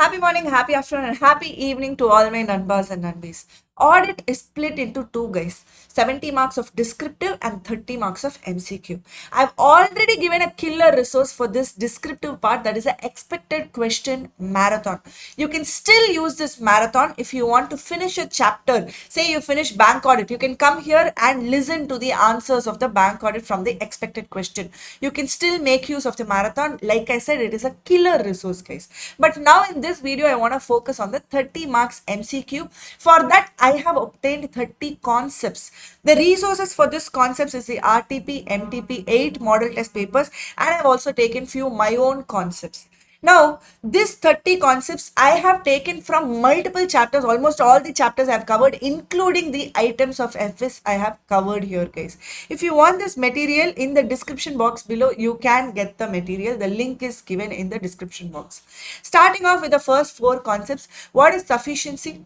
Happy morning, happy afternoon, and happy evening to all my Nanbas and Nanbis. Audit is split into two, guys. 70 marks of descriptive and 30 marks of MCQ. I've already given a killer resource for this descriptive part, that is an expected question marathon. You can still use this marathon if you want to finish a chapter. Say you finish bank audit, you can come here and listen to the answers of the bank audit from the expected question. You can still make use of the marathon. Like I said, it is a killer resource, guys. But now in this video, I want to focus on the 30 marks MCQ. For that, I have obtained 30 concepts. The resources for this concepts is the RTP, MTP, 8 model test papers, and I've also taken few my own concepts. Now, these 30 concepts I have taken from multiple chapters. Almost all the chapters I have covered, including the items of FS I have covered here, guys. If you want this material, in the description box below, you can get the material. The link is given in the description box. Starting off with the first 4 concepts, what is sufficiency,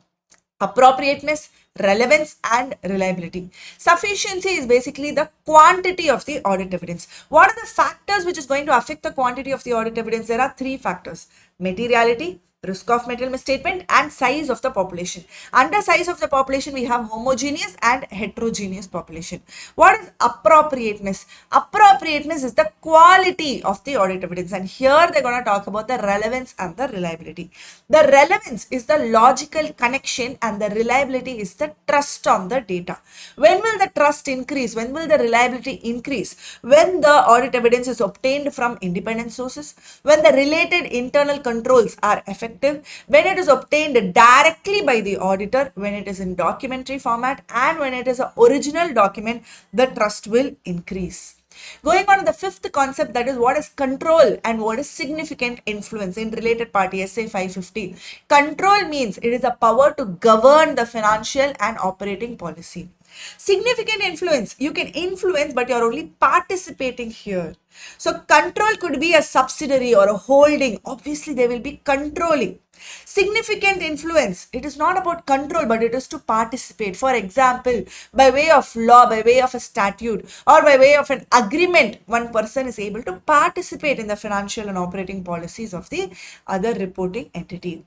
appropriateness, relevance, and reliability. Sufficiency is basically the quantity of the audit evidence. What are the factors which is going to affect the quantity of the audit evidence? There are 3 factors: materiality, risk of material misstatement, and size of the population. Under size of the population, we have homogeneous and heterogeneous population. What is appropriateness? Appropriateness is the quality of the audit evidence, and here they're going to talk about the relevance and the reliability. The relevance is the logical connection, and the reliability is the trust on the data. When will the trust increase? When will the reliability increase? When the audit evidence is obtained from independent sources, when the related internal controls are effective, when it is obtained directly by the auditor, when it is in documentary format, and when it is an original document, the trust will increase. Going on to the 5th concept, that is what is control and what is significant influence in related party SA 550. Control means it is a power to govern the financial and operating policy. Significant influence, you can influence, but you're only participating here. So control could be a subsidiary or a holding. Obviously, they will be controlling. Significant influence, it is not about control, but it is to participate. For example, by way of law, by way of a statute, or by way of an agreement, one person is able to participate in the financial and operating policies of the other reporting entity.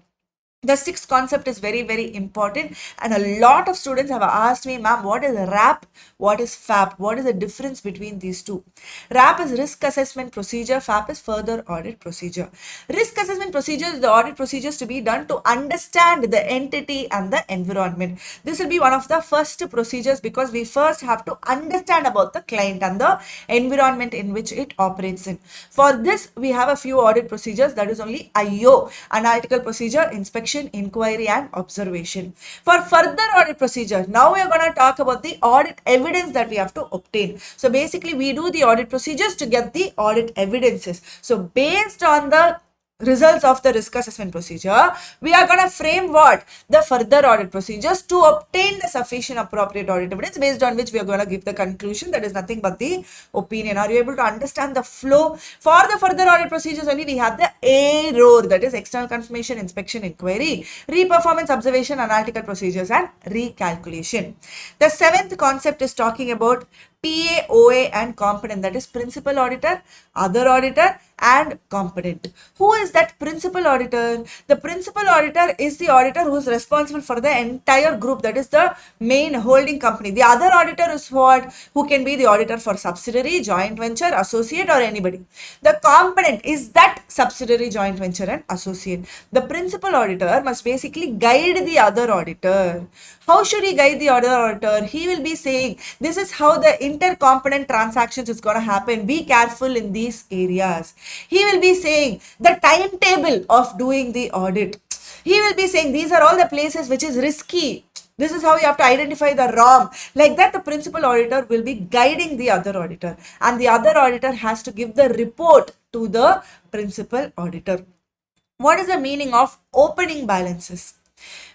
The 6th concept is very, very important, and a lot of students have asked me, ma'am, what is RAP? What is FAP? What is the difference between these two? RAP is risk assessment procedure, FAP is further audit procedure. Risk assessment procedure is the audit procedures to be done to understand the entity and the environment. This will be one of the first procedures, because we first have to understand about the client and the environment in which it operates in. For this, we have a few audit procedures, that is only IO, analytical procedure, inspection, inquiry, and observation. For further audit procedure, now we are going to talk about the audit evidence that we have to obtain. So basically, we do the audit procedures to get the audit evidences. So based on the results of the risk assessment procedure, we are going to frame what? The further audit procedures to obtain the sufficient appropriate audit evidence, based on which we are going to give the conclusion. That is nothing but the opinion. Are you able to understand the flow? For the further audit procedures only, we have the AROR, that is external confirmation, inspection, inquiry, reperformance, observation, analytical procedures, and recalculation. The 7th concept is talking about PA, OA, and competent, that is principal auditor, other auditor, and competent. Who is that principal auditor? The principal auditor is the auditor who is responsible for the entire group, that is the main holding company. The other auditor is what? Who can be the auditor for subsidiary, joint venture, associate, or anybody. The competent is that subsidiary, joint venture, and associate. The principal auditor must basically guide the other auditor. How should he guide the other auditor? He will be saying, this is how the intercompetent transactions is going to happen. Be careful in these areas. He will be saying the timetable of doing the audit. He will be saying these are all the places which is risky. This is how you have to identify the wrong. Like that, the principal auditor will be guiding the other auditor, and the other auditor has to give the report to the principal auditor. What is the meaning of opening balances?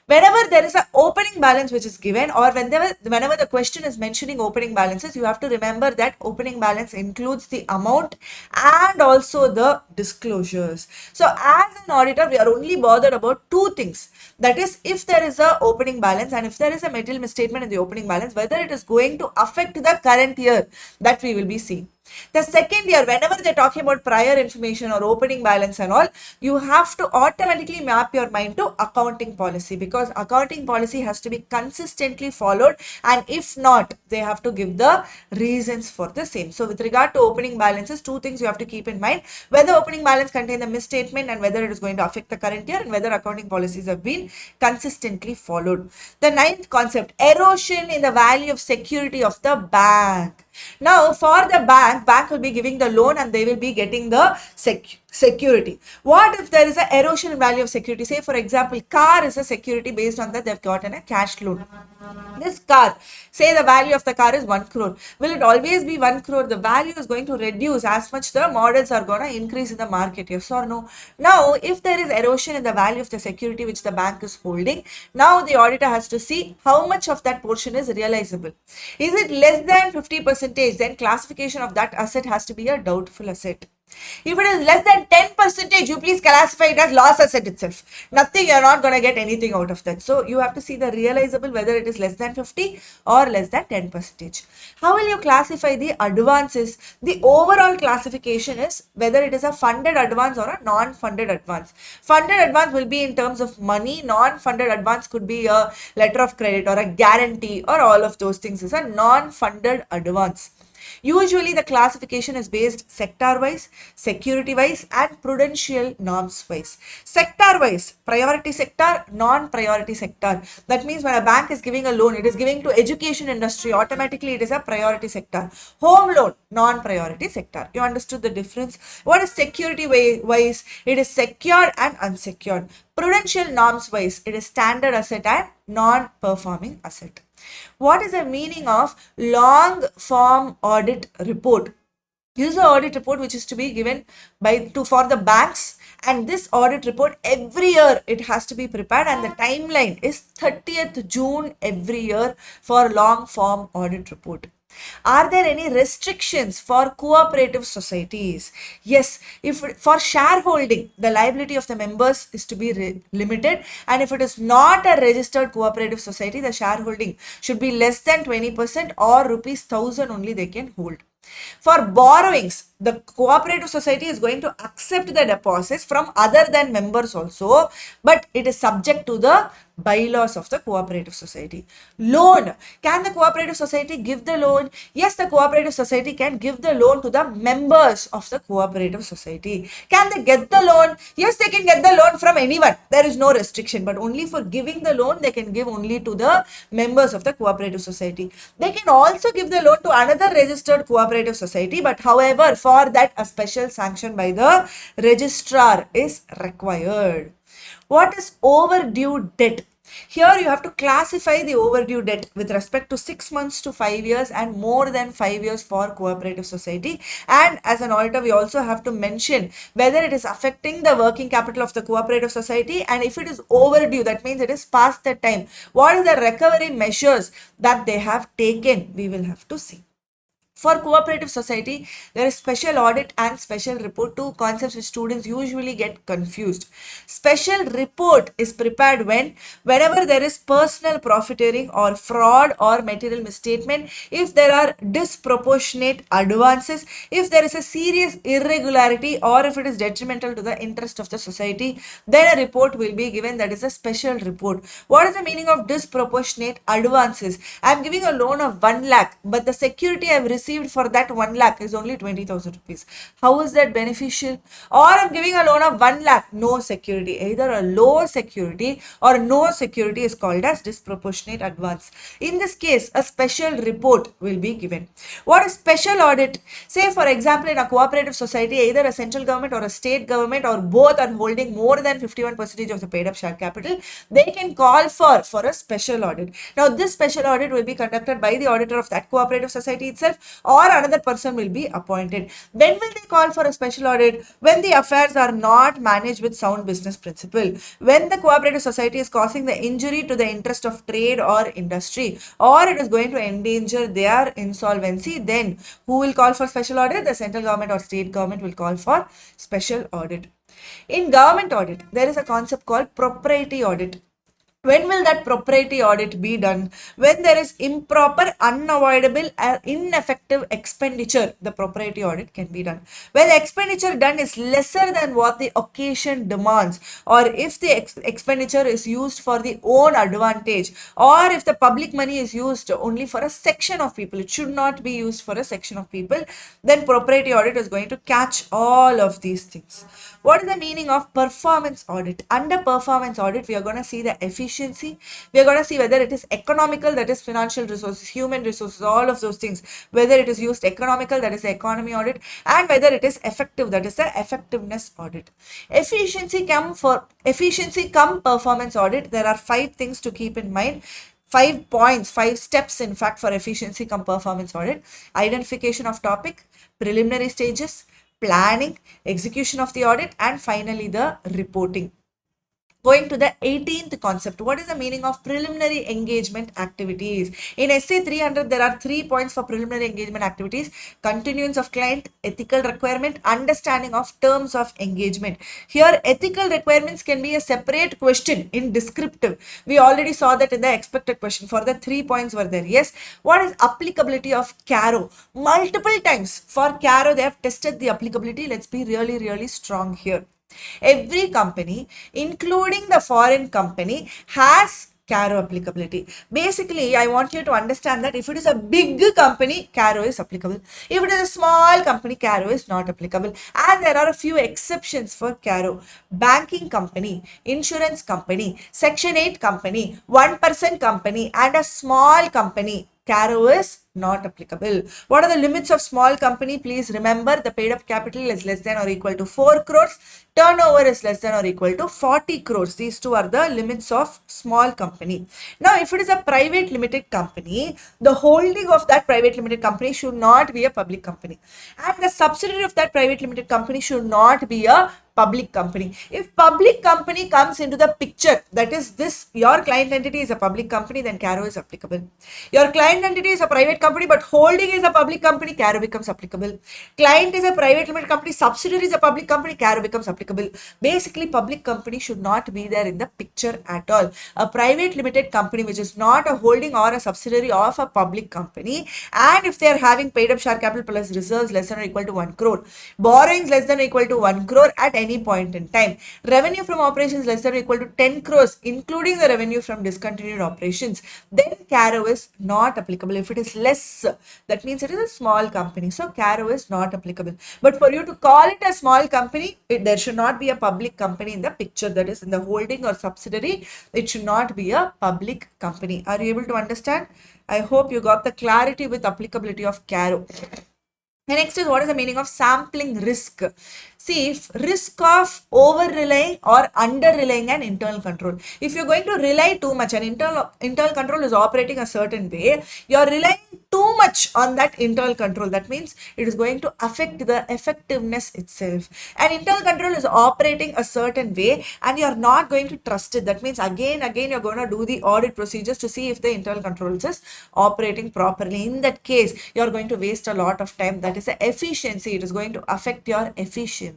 Whenever there is an opening balance which is given, or whenever the question is mentioning opening balances, you have to remember that opening balance includes the amount and also the disclosures. So as an auditor, we are only bothered about 2 things. That is, if there is a opening balance and if there is a material misstatement in the opening balance, whether it is going to affect the current year, that we will be seeing. The second year, whenever they're talking about prior information or opening balance and all, you have to automatically map your mind to accounting policy, because accounting policy has to be consistently followed, and if not, they have to give the reasons for the same. So with regard to opening balances, two things you have to keep in mind: whether opening balance contains a misstatement and whether it is going to affect the current year, and whether accounting policies have been consistently followed. The ninth concept: erosion in the value of security of the bank. Now, for the bank will be giving the loan and they will be getting the security. What if there is an erosion in value of security? Say, for example, car is a security based on that they've gotten a cash loan. This car, say the value of the car is 1 crore. Will it always be 1 crore? The value is going to reduce as much the models are going to increase in the market, yes or no? Now, if there is erosion in the value of the security which the bank is holding, now the auditor has to see how much of that portion is realizable. Is it less than 50%? Then classification of that asset has to be a doubtful asset. If it is less than 10%, you please classify it as loss asset itself. Nothing, you're not going to get anything out of that. So you have to see the realizable, whether it is less than 50 or less than 10%. How will you classify the advances? The overall classification is whether it is a funded advance or a non-funded advance. Funded advance will be in terms of money. Non-funded advance could be a letter of credit or a guarantee, or all of those things is a non-funded advance. Usually the classification is based sector-wise, security-wise and prudential norms-wise. Sector-wise, priority sector, non-priority sector. That means when a bank is giving a loan, it is giving to education industry, automatically it is a priority sector. Home loan, non-priority sector. You understood the difference? What is security-wise? It is secured and unsecured. Prudential norms-wise, it is standard asset and non-performing asset. What is the meaning of long form audit report? This is an audit report which is to be given for the banks, and this audit report every year it has to be prepared, and the timeline is 30th June every year for long form audit report. Are there any restrictions for cooperative societies? Yes, if for shareholding, the liability of the members is to be limited, and if it is not a registered cooperative society, the shareholding should be less than 20% or rupees 1,000 only they can hold. For borrowings, the cooperative society is going to accept the deposits from other than members also, but it is subject to the bylaws of the cooperative society. Loan. Can the cooperative society give the loan? Yes, the cooperative society can give the loan to the members of the cooperative society. Can they get the loan? Yes, they can get the loan from anyone. There is no restriction, but only for giving the loan, they can give only to the members of the cooperative society. They can also give the loan to another registered cooperative society, but however, for that a special sanction by the registrar is required. What is overdue debt? Here you have to classify the overdue debt with respect to 6 months to 5 years and more than 5 years for cooperative society. And as an auditor, we also have to mention whether it is affecting the working capital of the cooperative society, and if it is overdue, that means it is past the time. What is the recovery measures that they have taken? We will have to see. For cooperative society, there is special audit and special report, two concepts which students usually get confused. Special report is prepared whenever there is personal profiteering or fraud or material misstatement, if there are disproportionate advances, if there is a serious irregularity, or if it is detrimental to the interest of the society, then a report will be given, that is a special report. What is the meaning of disproportionate advances? I am giving a loan of 1 lakh, but the security I have received for that 1 lakh is only 20,000 rupees. How is that beneficial? Or I'm giving a loan of 1 lakh, no security. Either a low security or no security is called as disproportionate advance. In this case, a special report will be given. What is special audit? Say for example, in a cooperative society, either a central government or a state government or both are holding more than 51% of the paid up share capital, they can call for a special audit. Now this special audit will be conducted by the auditor of that cooperative society itself, or another person will be appointed. When will they call for a special audit? When the affairs are not managed with sound business principle. When the cooperative society is causing the injury to the interest of trade or industry, or it is going to endanger their insolvency, then who will call for special audit? The central government or state government will call for special audit. In government audit, there is a concept called propriety audit. When will that propriety audit be done? When there is improper, unavoidable, ineffective expenditure, the propriety audit can be done. When the expenditure done is lesser than what the occasion demands, or if the expenditure is used for the own advantage, or if the public money is used only for a section of people, it should not be used for a section of people, then propriety audit is going to catch all of these things. What is the meaning of performance audit? Under performance audit, we are going to see the efficiency. We are going to see whether it is economical, that is financial resources, human resources, all of those things. Whether it is used economical, that is the economy audit, and whether it is effective, that is the effectiveness audit. Efficiency come performance audit. There are 5 things to keep in mind. 5 points, 5 steps, in fact, for efficiency come performance audit. Identification of topic, preliminary stages, planning, execution of the audit, and finally the reporting. Going to the 18th concept, what is the meaning of preliminary engagement activities? In SA 300, there are 3 points for preliminary engagement activities: continuance of client, ethical requirement, understanding of terms of engagement. Here, ethical requirements can be a separate question in descriptive. We already saw that in the expected question. For the 3 points were there. Yes. What is applicability of CARO? Multiple times for CARO, they have tested the applicability. Let's be really, really strong here. Every company, including the foreign company, has CARO applicability. Basically, I want you to understand that if it is a big company, CARO is applicable. If it is a small company, CARO is not applicable. And there are a few exceptions for CARO. Banking company, insurance company, Section 8 company, 1% company, and a small company, CARO is not applicable. What are the limits of small company? Please remember, the paid up capital is less than or equal to 4 crores. Turnover is less than or equal to 40 crores. These two are the limits of small company. Now, if it is a private limited company, the holding of that private limited company should not be a public company. And the subsidiary of that private limited company should not be a public company. If public company comes into the picture, that is this, your client entity is a public company, then CARO is applicable. Your client entity is a private company, but holding is a public company, CARO becomes applicable. Client is a private limited company, subsidiary is a public company, CARO becomes applicable. Basically, public company should not be there in the picture at all. A private limited company which is not a holding or a subsidiary of a public company, and if they are having paid up share capital plus reserves less than or equal to 1 crore, borrowings less than or equal to 1 crore at any point in time, revenue from operations less than or equal to 10 crores, including the revenue from discontinued operations, then CARO is not applicable. If it is less, that means it is a small company. So CARO is not applicable. But for you to call it a small company, there should not be a public company in the picture, that is in the holding or subsidiary. It should not be a public company. Are you able to understand? I hope you got the clarity with applicability of CARO. The next is, what is the meaning of sampling risk? See, if risk of over relying or under relying an internal control. If you're going to rely too much, an internal control is operating a certain way, you're relying too much on that internal control. That means it is going to affect the effectiveness itself. An internal control is operating a certain way and you're not going to trust it. That means again you're going to do the audit procedures to see if the internal controls is operating properly. In that case, you're going to waste a lot of time. That is the efficiency. It is going to affect your efficiency.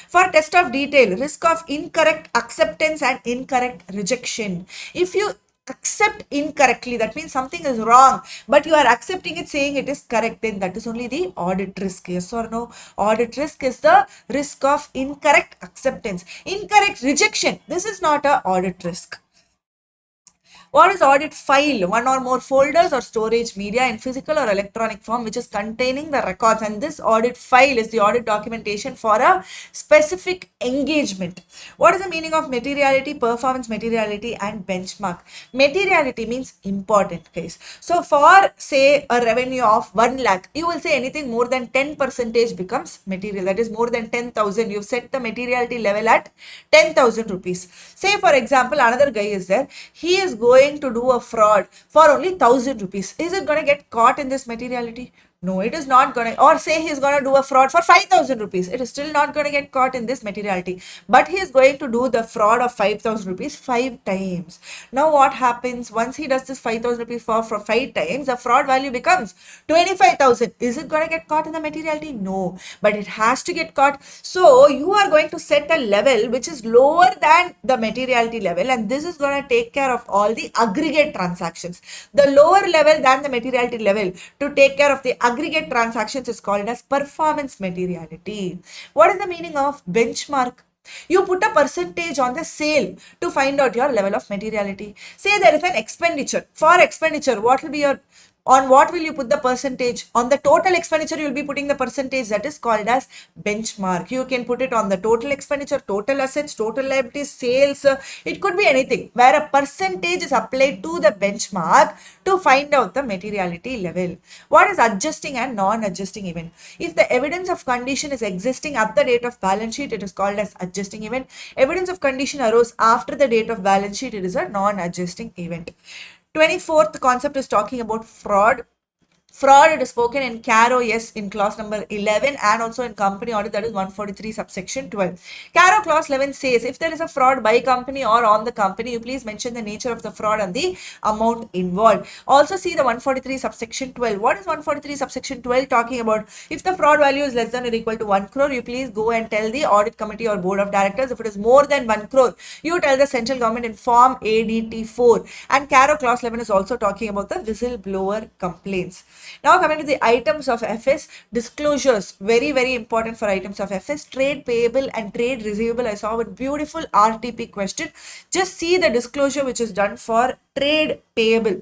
For test of detail, risk of incorrect acceptance and incorrect rejection. If you accept incorrectly, that means something is wrong, but you are accepting it, saying it is correct, then that is only the audit risk. Yes or no? Audit risk is the risk of incorrect acceptance. Incorrect rejection, this is not an audit risk. What is audit file? One or more folders or storage media in physical or electronic form which is containing the records, and this audit file is the audit documentation for a specific engagement. What is the meaning of materiality, performance materiality and benchmark? Materiality means important case. So for say a revenue of 1 lakh, you will say anything more than 10% becomes material, that is more than 10,000. You set the materiality level at 10,000 rupees. Say for example, another guy is there, he is going to do a fraud for only 1,000 rupees. Is it going to get caught in this materiality? No, it is not gonna, or say he's gonna do a fraud for 5,000 rupees. It is still not gonna get caught in this materiality. But he is going to do the fraud of 5,000 rupees 5 times. Now what happens once he does this 5,000 rupees for 5 times? The fraud value becomes 25,000. Is it gonna get caught in the materiality? No, but it has to get caught. So you are going to set a level which is lower than the materiality level, and this is gonna take care of all the aggregate transactions. The lower level than the materiality level to take care of the aggregate transactions is called as performance materiality. What is the meaning of benchmark? You put a percentage on the sale to find out your level of materiality. Say there is an expenditure. For expenditure, what will be your, on what will you put the percentage? On the total expenditure, you will be putting the percentage, that is called as benchmark. You can put it on the total expenditure, total assets, total liabilities, sales. It could be anything where a percentage is applied to the benchmark to find out the materiality level. What is adjusting and non-adjusting event? If the evidence of condition is existing at the date of balance sheet, it is called as adjusting event. Evidence of condition arose after the date of balance sheet, it is a non-adjusting event. 24th concept is talking about fraud. Fraud, it is spoken in Caro yes in clause number 11 and also in company audit, that is 143 subsection 12. Caro clause 11 says if there is a fraud by company or on the company, you please mention the nature of the fraud and the amount involved. Also see the 143 subsection 12. What is 143 subsection 12 talking about? If the fraud value is less than or equal to 1 crore, you please go and tell the audit committee or board of directors. If it is more than 1 crore, you tell the central government in form ADT4. And Caro clause 11 is also talking about the whistleblower complaints. Now coming to the items of FS, disclosures, very, very important for items of FS. Trade payable and trade receivable. I saw a beautiful RTP question. Just see the disclosure which is done for trade payable.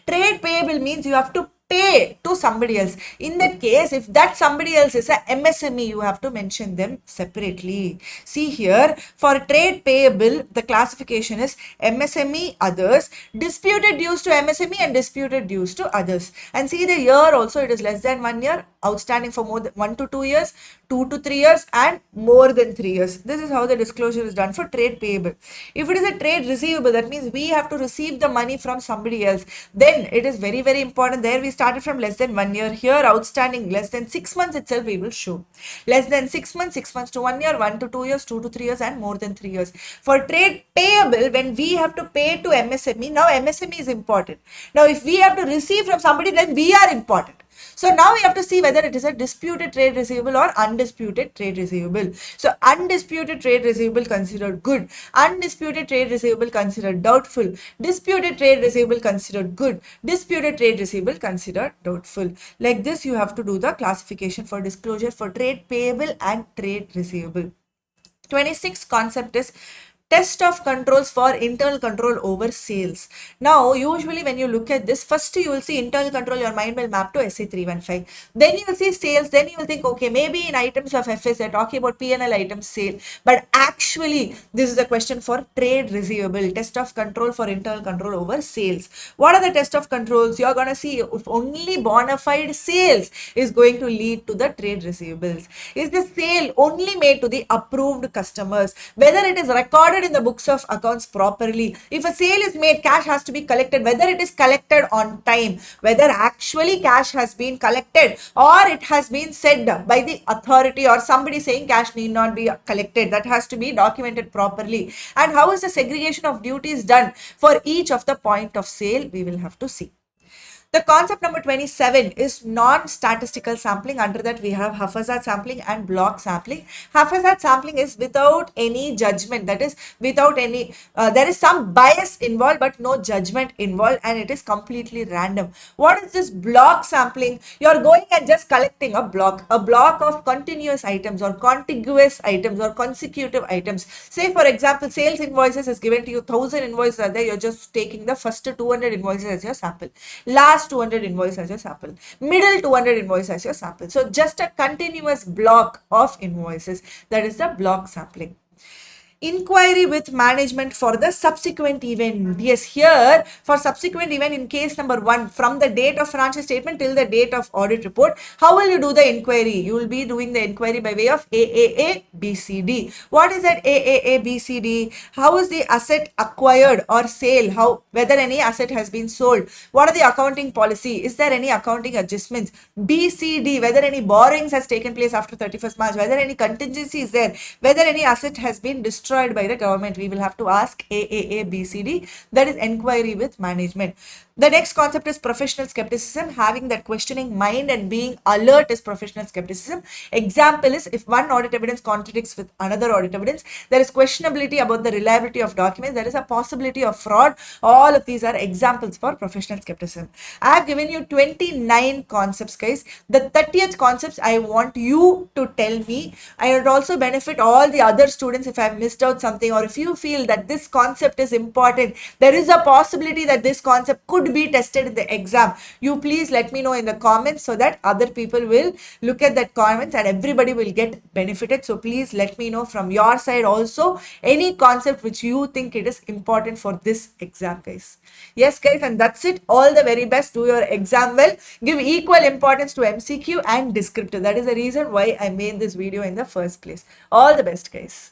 Trade payable means you have to pay to somebody else. In that case, if that somebody else is a MSME, you have to mention them separately. See here, for trade payable, the classification is MSME, others, disputed dues to MSME and disputed dues to others. And see the year also, it is less than 1 year, outstanding for more than 1 to 2 years, 2 to 3 years, and more than 3 years. This is how the disclosure is done for trade payable. If it is a trade receivable, that means we have to receive the money from somebody else. Then it is very, very important. There we started from less than 1 year. Here outstanding less than 6 months itself we will show. Less than 6 months, 6 months to 1 year, 1 to 2 years, 2 to 3 years, and more than 3 years. For trade payable, when we have to pay to MSME, now MSME is important. Now if we have to receive from somebody, then we are important. So now we have to see whether it is a disputed trade receivable or undisputed trade receivable. So undisputed trade receivable considered good, undisputed trade receivable considered doubtful, disputed trade receivable considered good, disputed trade receivable considered doubtful. Like this you have to do the classification for disclosure for trade payable and trade receivable. 26th concept is test of controls for internal control over sales. Now, usually when you look at this, first you will see internal control, your mind will map to SA 315. Then you will see sales, then you will think, okay, maybe in items of FS, they're talking about PNL items sale. But actually, this is a question for trade receivable, test of control for internal control over sales. What are the test of controls? You're going to see if only bona fide sales is going to lead to the trade receivables. Is the sale only made to the approved customers? Whether it is recorded in the books of accounts properly. If a sale is made, cash has to be collected, whether it is collected on time, whether actually cash has been collected or it has been said by the authority or somebody saying cash need not be collected. That has to be documented properly. And how is the segregation of duties done for each of the point of sale, we will have to see. The concept number 27 is non-statistical sampling. Under that we have haphazard sampling and block sampling. Haphazard sampling is without any judgment, that is without any, there is some bias involved but no judgment involved, and it is completely random. What is this block sampling? You are going and just collecting a block of continuous items or contiguous items or consecutive items. Say for example, sales invoices is given to you, 1000 invoices are there, you're just taking the first 200 invoices as your sample. Last 200 invoice as your sample, middle 200 invoice as your sample. So just a continuous block of invoices, that is the block sampling. Inquiry with management for the subsequent event. Yes, here for subsequent event in case number 1, from the date of financial statement till the date of audit report, how will you do the inquiry? You will be doing the inquiry by way of AAA BCD. What is that AAA BCD? How is the asset acquired or sale? How, whether any asset has been sold? What are the accounting policy? Is there any accounting adjustments? BCD, whether any borrowings has taken place after 31st March, whether any contingency is there, whether any asset has been destroyed by the government. We will have to ask AAA BCD, that is inquiry with management. The next concept is professional skepticism. Having that questioning mind and being alert is professional skepticism. Example is, if one audit evidence contradicts with another audit evidence, there is questionability about the reliability of documents, there is a possibility of fraud. All of these are examples for professional skepticism. I have given you 29 concepts, guys. The 30th concepts I want you to tell me. I would also benefit all the other students if I have missed out something, or if you feel that this concept is important, there is a possibility that this concept could be tested in the exam. You please let me know in the comments so that other people will look at that comments and everybody will get benefited. So please let me know from your side also any concept which you think it is important for this exam, guys. Yes, guys, and that's it. All the very best. Do your exam well. Give equal importance to MCQ and descriptive. That is the reason why I made this video in the first place. All the best, guys.